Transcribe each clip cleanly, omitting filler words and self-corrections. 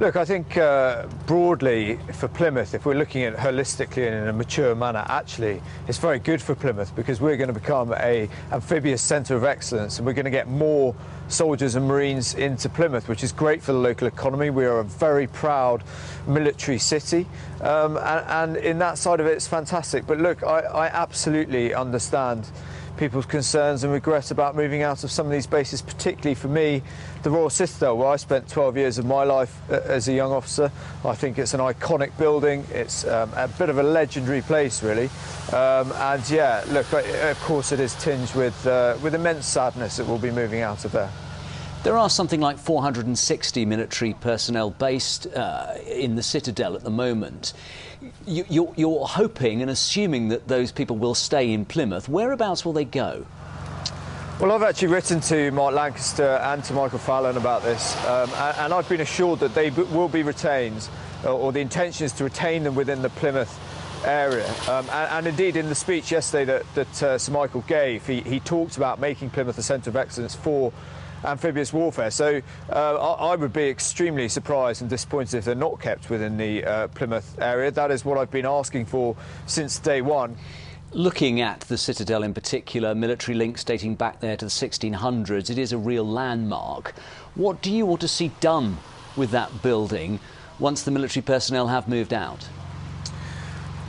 Look, I think broadly for Plymouth, if we're looking at it holistically and in a mature manner, actually it's very good for Plymouth because we're going to become an amphibious centre of excellence and we're going to get more soldiers and Marines into Plymouth, which is great for the local economy. We are a very proud military city and in that side of it, it's fantastic. But look, I absolutely understand people's concerns and regrets about moving out of some of these bases, particularly for me, the Royal Citadel, where I spent 12 years of my life as a young officer. I think it's an iconic building. It's a bit of a legendary place, really. And yeah, look, of course it is tinged with immense sadness that we'll be moving out of there. There are something like 460 military personnel based in the Citadel at the moment. You're hoping and assuming that those people will stay in Plymouth. Whereabouts will they go? Well, I've actually written to Mark Lancaster and to Michael Fallon about this, and I've been assured that they will be retained, or the intention is to retain them within the Plymouth area. And indeed, in the speech yesterday that Sir Michael gave, he talked about making Plymouth a centre of excellence for amphibious warfare. So I would be extremely surprised and disappointed if they're not kept within the Plymouth area. That is what I've been asking for since day one. Looking at the Citadel in particular, military links dating back there to the 1600s, it is a real landmark. What do you want to see done with that building once the military personnel have moved out?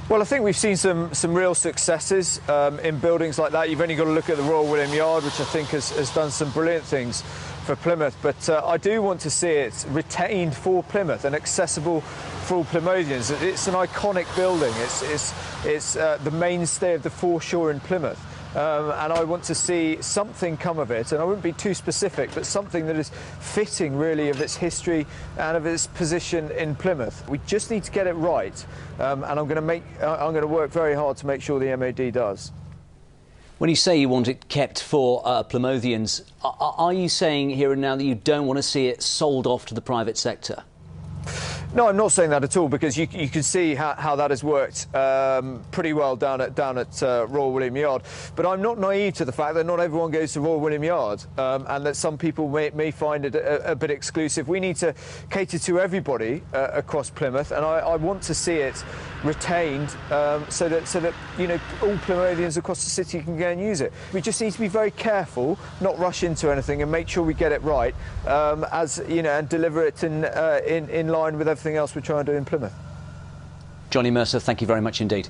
Well, I think we've seen some real successes in buildings like that. You've only got to look at the Royal William Yard, which I think has done some brilliant things for Plymouth. But I do want to see it retained for Plymouth and accessible for all Plymouths. It's an iconic building. It's the mainstay of the foreshore in Plymouth. And I want to see something come of it, and I wouldn't be too specific, but something that is fitting really of its history and of its position in Plymouth. We just need to get it right, and I'm going to work very hard to make sure the MOD does. When you say you want it kept for Plymouths, are you saying here and now that you don't want to see it sold off to the private sector? No, I'm not saying that at all, because you can see how that has worked pretty well down at Royal William Yard. But I'm not naive to the fact that not everyone goes to Royal William Yard, and that some people may find it a bit exclusive. We need to cater to everybody across Plymouth, and I want to see it retained so that you know, all Plymouths across the city can go and use it. We just need to be very careful, not rush into anything, and make sure we get it right, as you know, and deliver it in line with everything else we're trying to do in Plymouth. Johnny Mercer, thank you very much indeed.